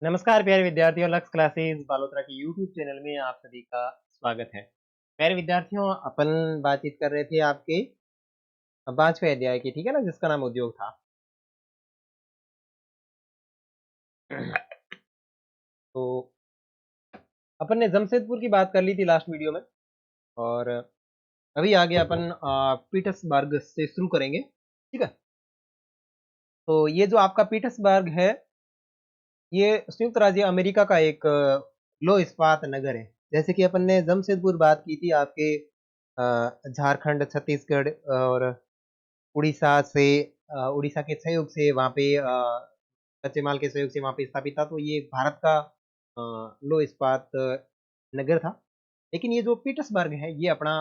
नमस्कार प्यारे विद्यार्थियों, लक्ष्य क्लासेस बालोतरा के यूट्यूब चैनल में आप सभी का स्वागत है। प्यारे विद्यार्थियों, अपन बातचीत कर रहे थे आपके 5वें अध्याय की, ठीक है ना, जिसका नाम उद्योग था। तो अपन ने जमशेदपुर की बात कर ली थी लास्ट वीडियो में, और अभी आगे अपन पीटर्सबर्ग से शुरू करेंगे, ठीक है। तो ये जो आपका पीटर्सबर्ग है, ये संयुक्त राज्य अमेरिका का एक लो इस्पात नगर है। जैसे कि अपन ने जमशेदपुर बात की थी आपके झारखंड, छत्तीसगढ़ और उड़ीसा से, उड़ीसा के सहयोग से वहाँ पे कच्चे माल के सहयोग से वहाँ पे स्थापित था। तो ये भारत का लो इस्पात नगर था। लेकिन ये जो पीटर्सबर्ग है, ये अपना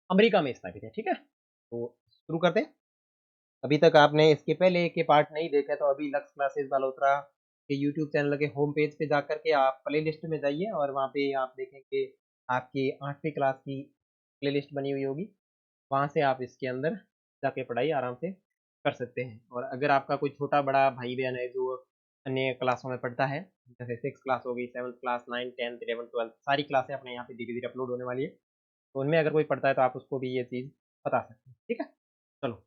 अमेरिका में स्थापित है, ठीक है। तो शुरू करते हैं। अभी तक आपने इसके पहले के पार्ट नहीं देखे तो अभी लक्ष्य क्लासेस बालोतरा के यूट्यूब चैनल के होम पेज पे जाकर के आप प्ले लिस्ट में जाइए, और वहाँ पे आप देखेंगे आपकी 8वीं क्लास की प्ले लिस्ट बनी हुई होगी। वहाँ से आप इसके अंदर जाके पढ़ाई आराम से कर सकते हैं। और अगर आपका कोई छोटा बड़ा भाई बहन है जो अन्य क्लासों में पढ़ता है, जैसे 6 क्लास हो गई, 7th क्लास, 9, 10, 11, 12, सारी क्लासें अपने यहाँ पे धीरे धीरे अपलोड होने वाली है। तो उनमें अगर कोई पढ़ता है तो आप उसको भी ये चीज़ बता सकते हैं, ठीक है। चलो,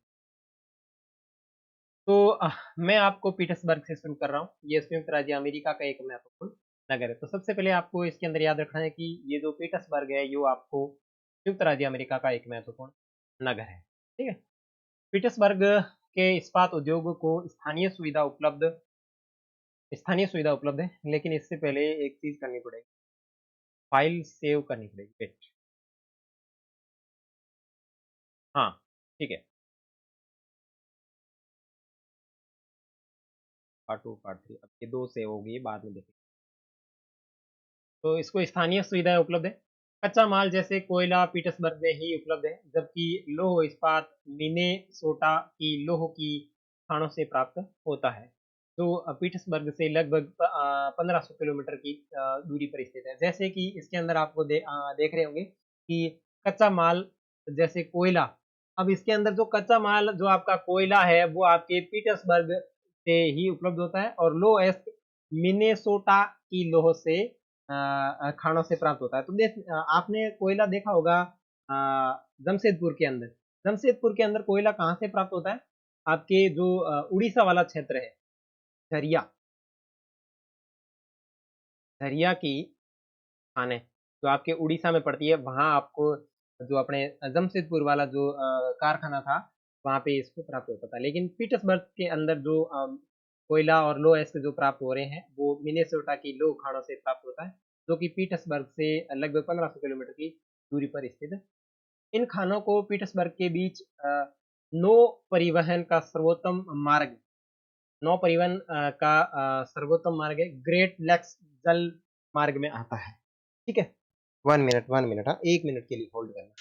तो मैं आपको पीटर्सबर्ग से शुरू कर रहा हूँ। ये संयुक्त राज्य अमेरिका का एक महत्वपूर्ण नगर है। तो सबसे पहले आपको इसके अंदर याद रखना है कि ये जो पीटर्सबर्ग है, ये आपको संयुक्त राज्य अमेरिका का एक महत्वपूर्ण नगर है, ठीक है। पीटर्सबर्ग के इस्पात उद्योग को स्थानीय सुविधा उपलब्ध है, लेकिन इससे पहले एक चीज करनी पड़ेगी, फाइल सेव करनी पड़ेगी। वेट, हाँ, ठीक है। पार्ट 2 पार्ट 3, अब ये 2 सेव होगी, बाद में देखेंगे। तो इसको स्थानीय सुविधाएं उपलब्ध है। कच्चा माल जैसे कोयला पीटर्सबर्ग में ही उपलब्ध है, जबकि लौह इस्पात मिनेसोटा की लौह की खानों से प्राप्त होता है, जो पीटर्सबर्ग से लगभग 1500 किलोमीटर की दूरी पर स्थित है। जैसे कि इसके अंदर आपको देख रहे होंगे कि कच्चा माल जैसे कोयला, अब इसके अंदर जो कच्चा माल जो आपका कोयला है वो आपके पीटर्सबर्ग से ही उपलब्ध होता है, और लो एस्ट मिनेसोटा की लौह से खानों से प्राप्त होता है। तो आपने कोयला देखा होगा जमशेदपुर के अंदर। जमशेदपुर के अंदर कोयला कहाँ से प्राप्त होता है? आपके जो उड़ीसा वाला क्षेत्र है, झरिया, झरिया की खानें जो आपके उड़ीसा में पड़ती है, वहां आपको जो अपने जमशेदपुर वाला जो कारखाना था, वहां पे इसको प्राप्त होता था। लेकिन पीटर्सबर्ग के अंदर जो कोयला और लो एस्क जो प्राप्त हो रहे हैं, वो मिनेसोटा की लो खानों से प्राप्त होता है, जो कि पीटर्सबर्ग से लगभग 1500 किलोमीटर की दूरी पर स्थित है। इन खानों को पीटर्सबर्ग के बीच नौ परिवहन का सर्वोत्तम मार्ग नौ परिवहन का सर्वोत्तम मार्ग है, ग्रेट लेक्स जल मार्ग में आता है, ठीक है। 1 मिनट, 1 मिनट, हाँ, 1 मिनट के लिए होल्ड करना।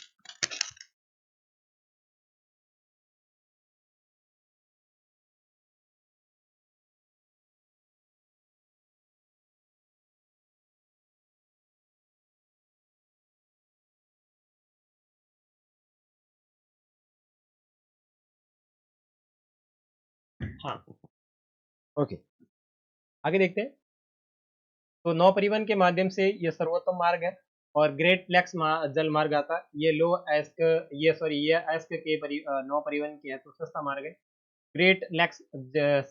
हाँ, ओके, आगे देखते हैं। तो नौ परिवहन के माध्यम से ये सर्वोत्तम मार्ग है, और ग्रेट लेक्स जल मार्ग आता है। ये लो एस्क ये एस्क के नौ परिवहन के है तो सस्ता मार्ग है। ग्रेट लेक्स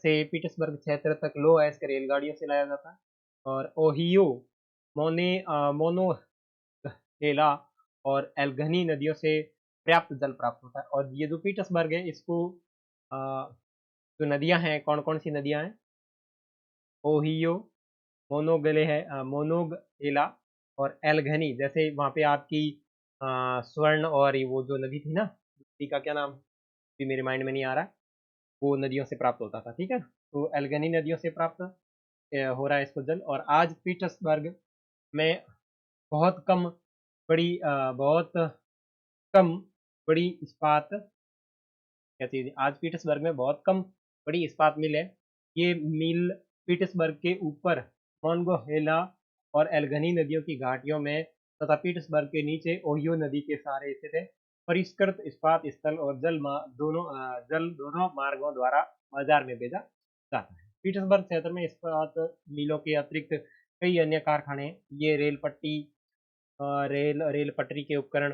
से पीटर्सबर्ग क्षेत्र तक लो एस्क रेलगाड़ियों से लाया जाता है, और ओहियो, मोनोहेला और एल्गनी नदियों से पर्याप्त जल प्राप्त होता है। और ये जो पीटर्सबर्ग है, इसको जो नदियां हैं, कौन कौन सी नदियां हैं? ओहियो, मोनोगेला और एल्गनी। जैसे वहां पे आपकी स्वर्ण और वो जो नदी थी ना, नदी का क्या नाम भी मेरे माइंड में नहीं आ रहा, वो नदियों से प्राप्त होता था, ठीक है। तो एल्गनी नदियों से प्राप्त हो रहा है इसको जल। और आज पीटर्सबर्ग में बहुत कम बहुत कम बड़ी इस्पात, क्या चीज, आज पीटर्सबर्ग में बहुत कम बड़ी इस्पात मिल है। ये मिल पीटर्सबर्ग के ऊपर मोनगोहेला और एल्गनी नदियों की घाटियों में तथा पीटर्सबर्ग के नीचे ओहियो नदी के सहारे स्थित है। परिष्कृत इस्पात स्थल और जल दोनों मार्गों द्वारा बाजार में भेजा जाता है। पीटर्सबर्ग क्षेत्र में इस्पात मिलों के अतिरिक्त कई अन्य कारखाने, ये रेल पट्टी, रेल पटरी के उपकरण,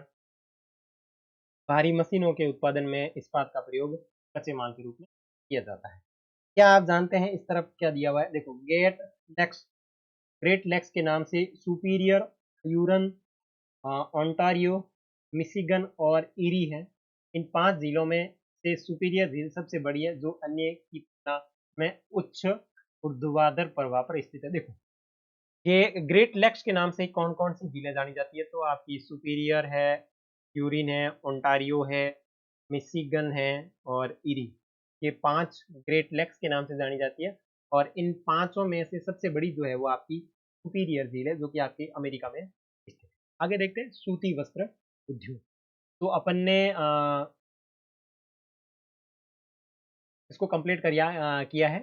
भारी मशीनों के उत्पादन में इस्पात का प्रयोग कच्चे माल के रूप में किया जाता है। क्या आप जानते हैं इस तरफ क्या दिया हुआ है? देखो, ग्रेट लेक्स के नाम से सुपीरियर, ह्यूरन, ओंटारियो, मिशिगन और ईरी है। इन 5 जिलों में से सुपीरियर झील सबसे बड़ी है, जो अन्य की तुलना में उच्च ऊर्ध्वाधर प्रवाह पर स्थित है। देखो, ये ग्रेट लेक्स के नाम से कौन-कौन सी झीलें जानी जाती है? तो आपकी सुपीरियर है, ह्यूरिन है, ओंटारियो है, मिशिगन है और ईरी। ये 5 ग्रेट लेक्स के नाम से जानी जाती है और इन पाँचों में से सबसे बड़ी जो है वो आपकी सुपीरियर झील है, जो कि आपके अमेरिका में स्थित है। आगे देखते हैं सूती वस्त्र उद्योग। तो अपन ने इसको कंप्लीट किया है,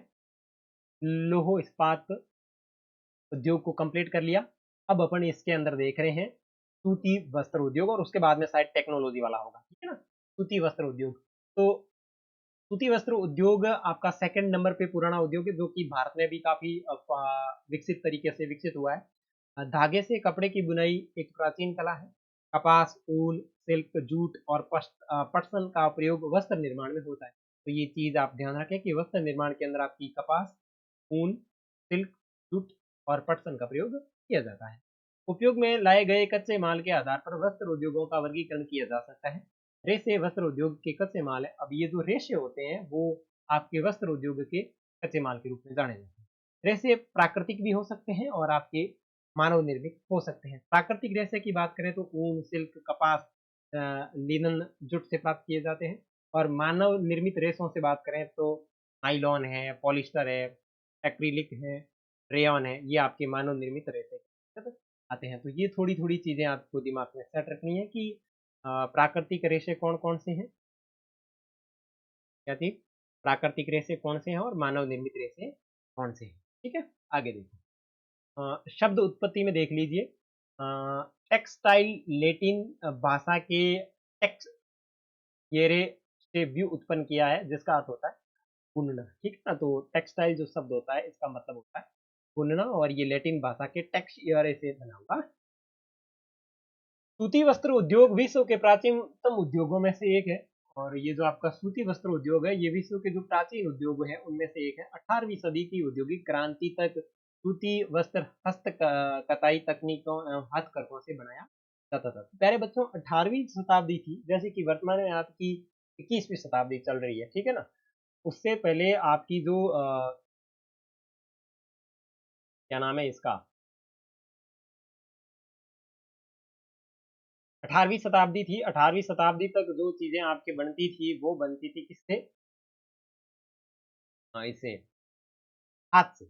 लौह इस्पात उद्योग को कंप्लीट कर लिया। अब अपन इसके अंदर देख रहे हैं सूती वस्त्र उद्योग और उसके बाद में शायद टेक्नोलॉजी वाला होगा, ठीक है ना? सूती वस्त्र उद्योग। तो सूती वस्त्र उद्योग आपका सेकंड नंबर पे पुराना उद्योग है, जो कि भारत में भी काफी विकसित तरीके से विकसित हुआ है। धागे से कपड़े की बुनाई एक प्राचीन कला है। कपास, ऊन, सिल्क, जूट और पटसन का प्रयोग वस्त्र निर्माण में होता है। तो ये चीज आप ध्यान रखें कि वस्त्र निर्माण के अंदर आपकी कपास, ऊन, सिल्क, जूट और पटसन का प्रयोग किया जाता है। उपयोग में लाए गए कच्चे माल के आधार पर वस्त्र उद्योगों का वर्गीकरण किया जा सकता है। रेशे वस्त्र उद्योग के कच्चे माल है। अब ये जो रेशे होते हैं वो आपके वस्त्र उद्योग के कच्चे माल के रूप में जाने जाते हैं। रेशे प्राकृतिक भी हो सकते हैं और आपके मानव निर्मित हो सकते हैं। प्राकृतिक रेशे की बात करें तो ऊन, सिल्क, कपास, लिनन, जूट से प्राप्त किए जाते हैं और मानव निर्मित रेशों से बात करें तो नाइलॉन है, पॉलिस्टर है, एक्रिलिक है, रेयन है, ये आपके मानव निर्मित रेशे आते हैं। तो ये थोड़ी-थोड़ी चीजें आपको दिमाग में सेट रखनी है कि प्राकृतिक रेशे कौन-कौन से हैं? क्या थी? प्राकृतिक रेशे कौन से हैं और मानव निर्मित रेशे कौन से हैं? ठीक है? आगे देखो। शब्द उत्पत्ति में देख लीजिए। टेक्सटाइल लैटिन भाषा के टेक्स येरे से व्यू उत्पन्न किया है, जिसका अर्थ होता है बुनना, ठीक है ना? तो टेक्सटाइल जो शब्द होता है इसका मतलब होता है बुनना और ये लैटिन भाषा के टेक्स येरे से बना हुआ। सूती वस्त्र उद्योग विश्व के प्राचीनतम उद्योगों में से एक है और ये जो आपका सूती वस्त्र उद्योग है ये विश्व के जो प्राचीन उद्योग हैं उनमें से एक है। 18वीं सदी की औद्योगिक क्रांति तक सूती वस्त्र कताई तकनीकों हथकरघों से बनाया जाता था। प्यारे बच्चों, 18वीं शताब्दी थी, जैसे कि वर्तमान में आपकी 21वीं शताब्दी चल रही है, ठीक है ना? उससे पहले आपकी जो क्या नाम है इसका, 18वीं शताब्दी थी। 18वीं शताब्दी तक जो चीजें आपके बनती थी वो बनती थी किससे? इसे हाथ से,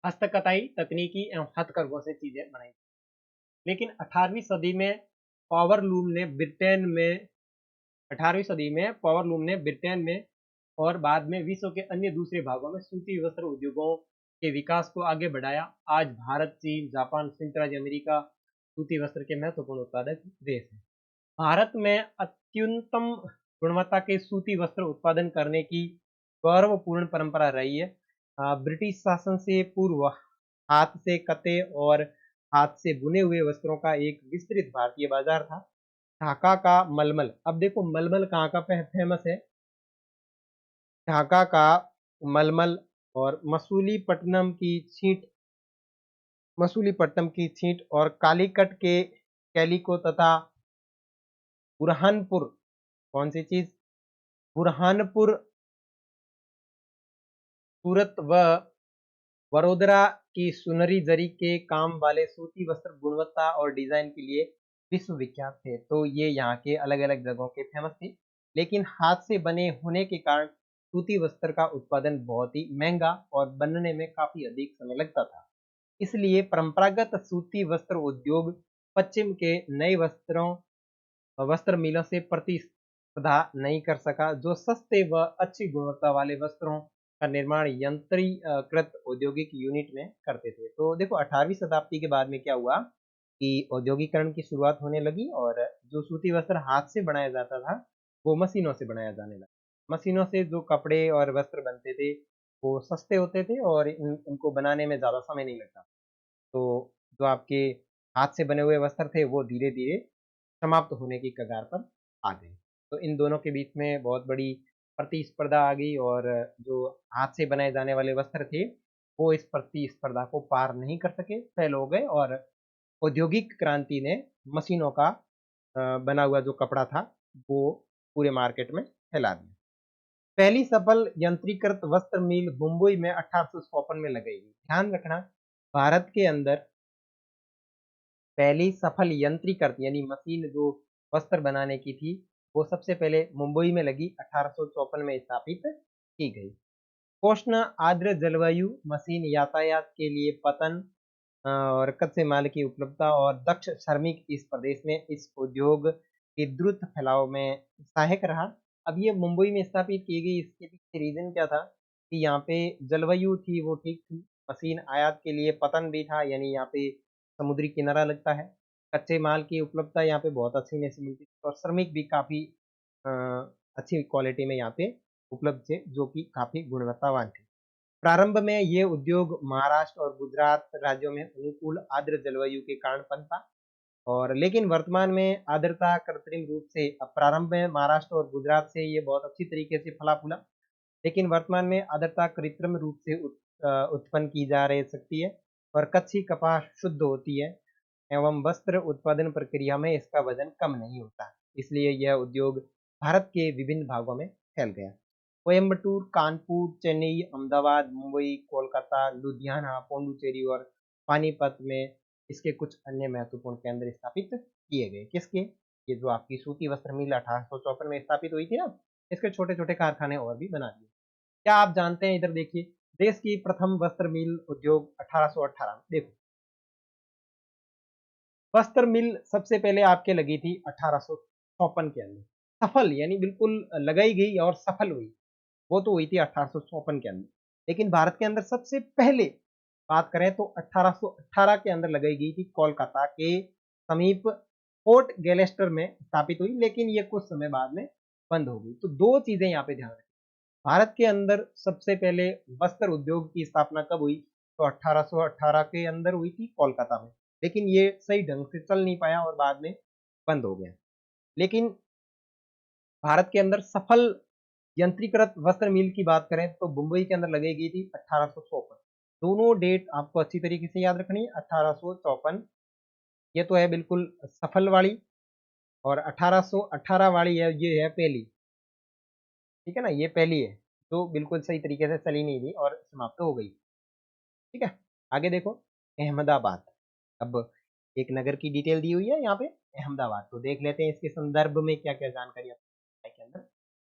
हस्तकताई तकनीकी एवं हथकरघों से चीजें बनाई। लेकिन 18वीं सदी में पावर लूम ने ब्रिटेन में 18वीं सदी में पावर लूम ने ब्रिटेन में और बाद में विश्व के अन्य दूसरे भागों में सूती वस्त्र उद्योगों के विकास को आगे बढ़ाया। आज भारत, चीन, जापान, संयुक्त राज्य अमेरिका सूती वस्त्र के महत्वपूर्ण उत्पादक देश है। भारत में अत्युत्तम गुणवत्ता के सूती वस्त्र उत्पादन करने की गौरवपूर्ण परंपरा रही है। ब्रिटिश शासन से पूर्व हाथ से कते और हाथ से बुने हुए वस्त्रों का एक विस्तृत भारतीय बाजार था। ढाका का मलमल, अब देखो मलमल कहाँ का फेमस है? ढाका का मलमल और मसूलीपट्टनम की छींट और कालीकट के कैलिको तथा बुरहानपुर, कौन सी चीज? बुरहानपुर, सूरत व वडोदरा की सुनहरी जरी के काम वाले सूती वस्त्र गुणवत्ता और डिजाइन के लिए विश्व विख्यात थे। तो ये यहाँ के अलग अलग जगहों के फेमस थे, लेकिन हाथ से बने होने के कारण सूती वस्त्र का उत्पादन बहुत ही महंगा और बनने में काफी अधिक समय लगता था। इसलिए परंपरागत सूती वस्त्र उद्योग पश्चिम के नए वस्त्र मिलों से प्रतिस्पर्धा नहीं कर सका, जो सस्ते व अच्छी गुणवत्ता वाले वस्त्रों का निर्माण यंत्रीकृत औद्योगिक यूनिट में करते थे। तो देखो 18वीं शताब्दी के बाद में क्या हुआ कि औद्योगिकरण की शुरुआत होने लगी और जो सूती वस्त्र हाथ से बनाया जाता था वो मशीनों से बनाया जाने लगा। मशीनों से जो कपड़े और वस्त्र बनते थे वो सस्ते होते थे और इनको बनाने में ज़्यादा समय नहीं लगता। तो जो आपके हाथ से बने हुए वस्त्र थे वो धीरे-धीरे समाप्त होने की कगार पर आ गए। तो इन दोनों के बीच में बहुत बड़ी प्रतिस्पर्धा आ गई और जो हाथ से बनाए जाने वाले वस्त्र थे, वो इस प्रतिस्पर्धा को पार नहीं कर सके, फेल हो गए और औद्योगिक क्रांति ने मशीनों का बना हुआ जो कपड़ा था, वो पूरे मार्केट में फैला दिया। पहली सफल यंत्रीकृत वस्त्र मिल मुंबई में 1854 में लगाई गई। ध्यान रखना, भारत के अंदर पहली सफल यंत्रीकृत यानी मशीन जो वस्त्र बनाने की थी, वो सबसे पहले मुंबई में लगी 1854 में स्थापित की गई। उष्ण आर्द्र जलवायु मशीन यातायात के लिए पतन और कच्चे माल की उपलब्धता और दक्ष श्रमिक इस प्रदेश में इस उद्योग के द्रुत फैलाव में सहायक रहा। अब ये मुंबई में स्थापित की गई, इसके पीछे रीजन क्या था कि यहाँ पे जलवायु थी वो ठीक थी, मशीन आयात के लिए पतन भी था, यानी यहाँ पे समुद्री किनारा लगता है, कच्चे माल की उपलब्धता यहाँ पे बहुत अच्छी से मिलती थी और श्रमिक भी काफी अ, अच्छी क्वालिटी में यहाँ पे उपलब्ध थे जो कि काफी गुणवत्तावान थे। प्रारंभ में ये उद्योग महाराष्ट्र और गुजरात राज्यों में अनुकूल आर्द्र जलवायु के कारण पनपा और लेकिन वर्तमान में आर्द्रता कृत्रिम रूप से अब प्रारंभ में महाराष्ट्र और गुजरात से ये बहुत अच्छी तरीके से फला फूला, लेकिन वर्तमान में आर्द्रता कृत्रिम रूप से उत्पन्न की जा रही सकती है और कच्ची कपास शुद्ध होती है एवं वस्त्र उत्पादन प्रक्रिया में इसका वजन कम नहीं होता, इसलिए यह उद्योग भारत के विभिन्न भागों में फैल गया। कोयम्बटूर, कानपुर, चेन्नई, अहमदाबाद, मुंबई, कोलकाता, लुधियाना, पौंडुचेरी और पानीपत में इसके कुछ अन्य महत्वपूर्ण केंद्र स्थापित किए गए। किसके? ये जो आपकी सूती वस्त्र मिल 1854 में स्थापित हुई थी ना, इसके छोटे छोटे कारखाने और भी बना दिए। क्या आप जानते हैं, इधर देखिए, देश की प्रथम वस्त्र मिल उद्योग 1818 देखो, वस्त्र मिल सबसे पहले आपके लगी थी 1854 के अंदर, सफल यानी बिल्कुल लगाई गई और सफल हुई, वो तो हुई थी 1854 के अंदर, लेकिन भारत के अंदर सबसे पहले बात करें तो 1818 के अंदर लगाई गई थी, कोलकाता के समीप फोर्ट गैलेस्टर में स्थापित हुई, लेकिन ये कुछ समय बाद में बंद हो गई। तो दो चीजें यहाँ पे ध्यान रखें, भारत के अंदर सबसे पहले वस्त्र उद्योग की स्थापना कब हुई? तो 1818 के अंदर हुई थी कोलकाता में, लेकिन ये सही ढंग से चल नहीं पाया और बाद में बंद हो गया। लेकिन भारत के अंदर सफल यंत्रीकृत वस्त्र मिल की बात करें तो मुंबई के अंदर लगाई गई थी 1854। दोनों डेट आपको अच्छी तरीके से याद रखनी है। 1854 ये तो है बिल्कुल सफल वाली, और 1818 वाली है, ये है पहली, ठीक है ना, ये पहली है तो बिल्कुल सही तरीके से चली नहीं थी और समाप्त हो गई। ठीक है, आगे देखो, अहमदाबाद। अब एक नगर की डिटेल दी हुई है यहाँ पे, अहमदाबाद, तो देख लेते हैं इसके संदर्भ में क्या क्या जानकारी के अंदर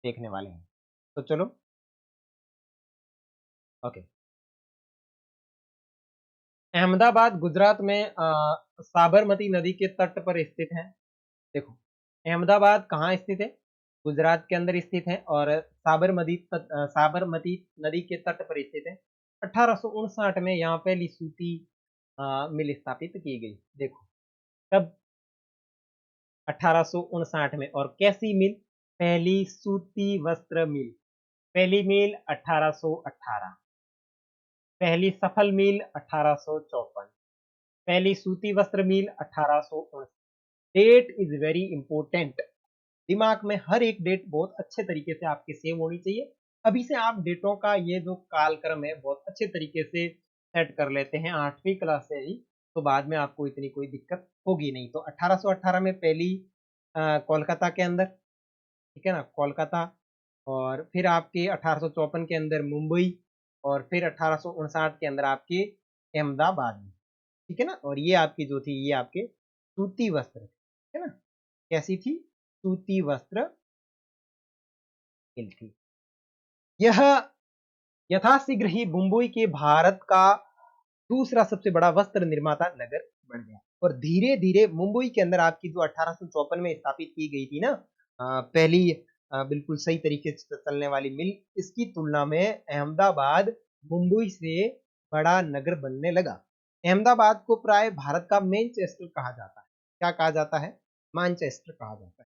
देखने वाले हैं। तो चलो, ओके। अहमदाबाद गुजरात में साबरमती नदी के तट पर स्थित है। देखो, अहमदाबाद कहाँ स्थित है? गुजरात के अंदर स्थित है और साबरमती नदी के तट पर स्थित है। 1859 में यहाँ पहली सूती मिल स्थापित की गई। देखो, कब? 1859 में। और कैसी मिल? पहली सूती वस्त्र मिल। पहली मिल 1818, पहली सफल मिल 1854, पहली सूती वस्त्र मिल 1859। डेट इज वेरी इंपॉर्टेंट, दिमाग में हर एक डेट बहुत अच्छे तरीके से आपके सेव होनी चाहिए। अभी से आप डेटों का ये जो कालक्रम है बहुत अच्छे तरीके से सेट कर लेते हैं 8वीं क्लास से ही, तो बाद में आपको इतनी कोई दिक्कत होगी नहीं। तो 1818 में पहली कोलकाता के अंदर, ठीक है ना, कोलकाता, और फिर आपके 1854 के अंदर मुंबई, और फिर 1859 के अंदर आपके अहमदाबाद में, ठीक है ना। और ये आपकी जो थी, ये आपके सूती वस्त्र, ठीक है ना, कैसी थी? सूती वस्त्र मिल थी। यह यथाशीघ्र ही मुंबई के भारत का दूसरा सबसे बड़ा वस्त्र निर्माता नगर बन गया और धीरे धीरे मुंबई के अंदर आपकी जो 1854 में स्थापित की गई थी ना पहली बिल्कुल सही तरीके से चलने वाली मिल, इसकी तुलना में अहमदाबाद मुंबई से बड़ा नगर बनने लगा। अहमदाबाद को प्राय भारत का मैनचेस्टर कहा जाता है। क्या कहा जाता है? मैनचेस्टर कहा जाता है।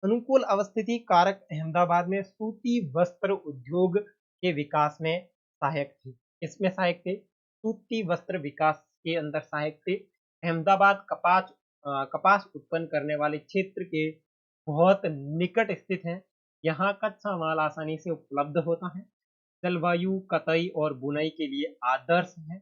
अनुकूल अवस्थिति कारक अहमदाबाद में सूती वस्त्र उद्योग के विकास में सहायक थी। इसमें सहायक थे, सूती वस्त्र विकास के अंदर सहायक थे। अहमदाबाद कपास उत्पन्न करने वाले क्षेत्र के बहुत निकट स्थित है। यहाँ कच्चा माल आसानी से उपलब्ध होता है। जलवायु कताई और बुनाई के लिए आदर्श है।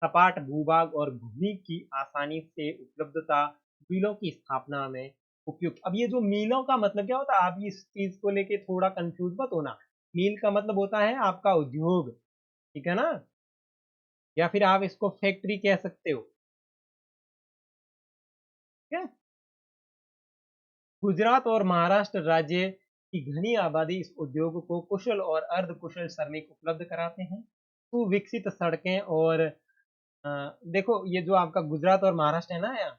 सपाट भूभाग और भूमि की आसानी से उपलब्धता मिलों की स्थापना में उपयुक्त। अब ये जो मिलों का मतलब क्या होता है, आप इस चीज को लेके थोड़ा कंफ्यूज मत होना। मिल का मतलब होता है आपका उद्योग, ठीक है ना, या फिर आप इसको फैक्ट्री कह सकते हो, ठीक है। गुजरात और महाराष्ट्र राज्य की घनी आबादी इस उद्योग को कुशल और अर्ध कुशल श्रमिक उपलब्ध कराते हैं। सुविकसित सड़कें और देखो ये जो आपका गुजरात और महाराष्ट्र है ना,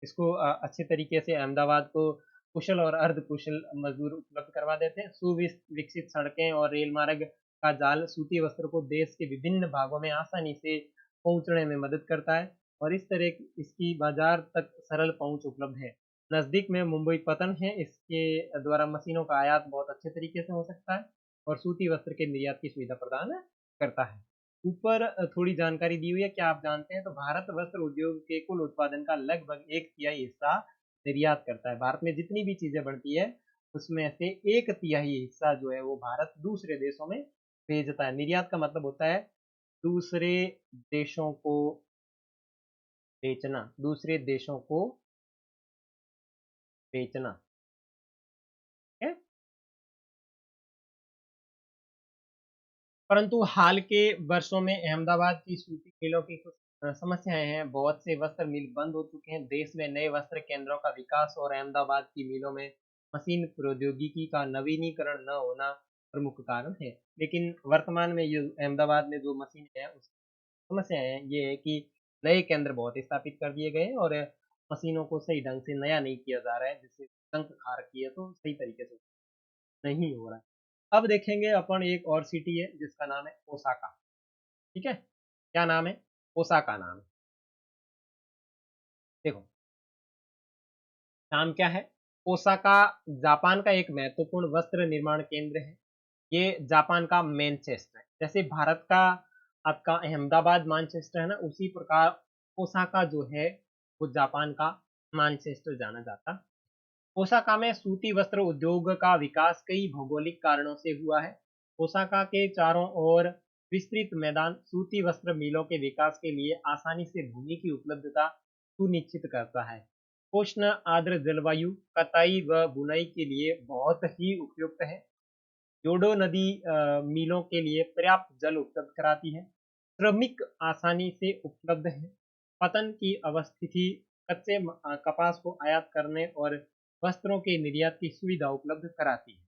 इसको अच्छे तरीके से अहमदाबाद को कुशल और अर्ध कुशल मजदूर उपलब्ध करवा देते हैं। सुविकसित सड़कें और रेल मार्ग का जाल सूती वस्त्र को देश के विभिन्न भागों में आसानी से पहुंचने में मदद करता है और इस तरह इसकी बाजार तक सरल पहुंच उपलब्ध है। नजदीक में मुंबई पतन है, इसके द्वारा मशीनों का आयात बहुत अच्छे तरीके से हो सकता है और सूती वस्त्र के निर्यात की सुविधा प्रदान करता है। ऊपर थोड़ी जानकारी दी हुई है, क्या आप जानते हैं? तो भारत वस्त्र उद्योग के कुल उत्पादन का लगभग 1/3 हिस्सा निर्यात करता है। भारत में जितनी भी चीजें बनती है उसमें से 1/3 हिस्सा जो है वो भारत दूसरे देशों में भेजता है। निर्यात का मतलब होता है दूसरे देशों को बेचना, दूसरे देशों को बेचना, ठीक है। परंतु हाल के वर्षों में अहमदाबाद की सूती मिलों की कुछ समस्याएं हैं। बहुत से वस्त्र मिल बंद हो चुके हैं। देश में नए वस्त्र केंद्रों का विकास और अहमदाबाद की मिलों में मशीन प्रौद्योगिकी का नवीनीकरण न होना प्रमुख कारण है। लेकिन वर्तमान में ये अहमदाबाद में जो मशीन है उस समस्या है ये है कि नए केंद्र बहुत स्थापित कर दिए गए हैं और मशीनों को सही ढंग से नया नहीं किया जा रहा है, जिससे जंग खा रखी है, तो सही तरीके से नहीं हो रहा है। अब देखेंगे अपन एक और सिटी है जिसका नाम है ओसाका, ठीक है। क्या नाम है? ओसाका नाम है। देखो नाम क्या है? ओसाका जापान का एक महत्वपूर्ण वस्त्र निर्माण केंद्र है। ये जापान का मैनचेस्टर है। जैसे भारत का आपका अहमदाबाद मानचेस्टर है ना, उसी प्रकार ओसाका जो है वो जापान का मानचेस्टर जाना जाता है। ओसाका में सूती वस्त्र उद्योग का विकास कई भौगोलिक कारणों से हुआ है। ओसाका के चारों ओर विस्तृत मैदान सूती वस्त्र मिलों के विकास के लिए आसानी से भूमि की उपलब्धता सुनिश्चित करता है। उष्ण आर्द्र जलवायु कताई व बुनाई के लिए बहुत ही उपयुक्त है। जोडो नदी मिलों के लिए पर्याप्त जल उपलब्ध कराती है। श्रमिक आसानी से उपलब्ध है। पतन की अवस्थिति कच्चे कपास को आयात करने और वस्त्रों के निर्यात की सुविधा उपलब्ध कराती है।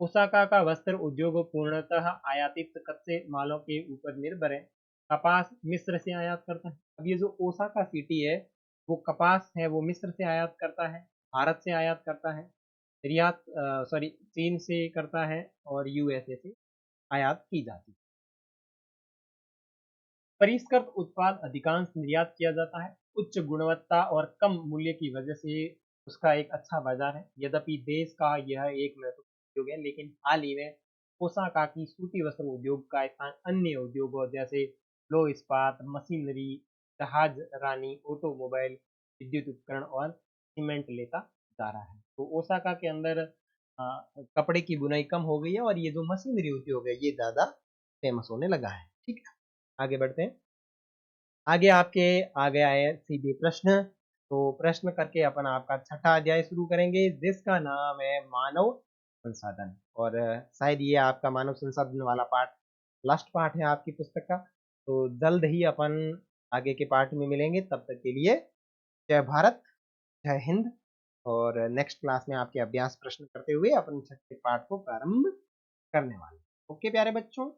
ओसाका का वस्त्र उद्योग पूर्णतः आयातित कच्चे मालों के ऊपर निर्भर है। कपास मिस्र से आयात करता है। अब ये जो ओसाका सिटी है वो कपास है वो मिस्र से आयात करता है, भारत से आयात करता है, निर्यात सॉरी चीन से करता है और यूएसए से आयात की जाती है। परिष्कृत उत्पाद अधिकांश निर्यात किया जाता है। उच्च गुणवत्ता और कम मूल्य की वजह से उसका एक अच्छा बाजार है। यद्यपि देश का यह एक महत्वपूर्ण उद्योग है, लेकिन हाल ही में ओसाका की सूती वस्त्र उद्योग का स्थान अन्य उद्योगों जैसे लो इस्पात, मशीनरी, जहाज रानी, ऑटोमोबाइल, विद्युत उपकरण और सीमेंट लेता जा रहा है। तो ओसाका के अंदर कपड़े की बुनाई कम हो गई है और ये जो मशीनरी उद्योग है ये ज्यादा फेमस होने लगा है, ठीक है। आगे बढ़ते हैं। आगे आपके आ गया है सीधे प्रश्न। तो प्रश्न करके अपन आपका छठा अध्याय शुरू करेंगे जिसका नाम है मानव संसाधन। और शायद ये आपका मानव संसाधन वाला पार्ट लास्ट पार्ट है आपकी पुस्तक का। तो जल्द ही अपन आगे के पार्ट में मिलेंगे। तब तक के लिए जय भारत, जय हिंद। और नेक्स्ट क्लास में आपके अभ्यास प्रश्न करते हुए अपन छठे पार्ट को प्रारंभ करने वाले। ओके प्यारे बच्चों।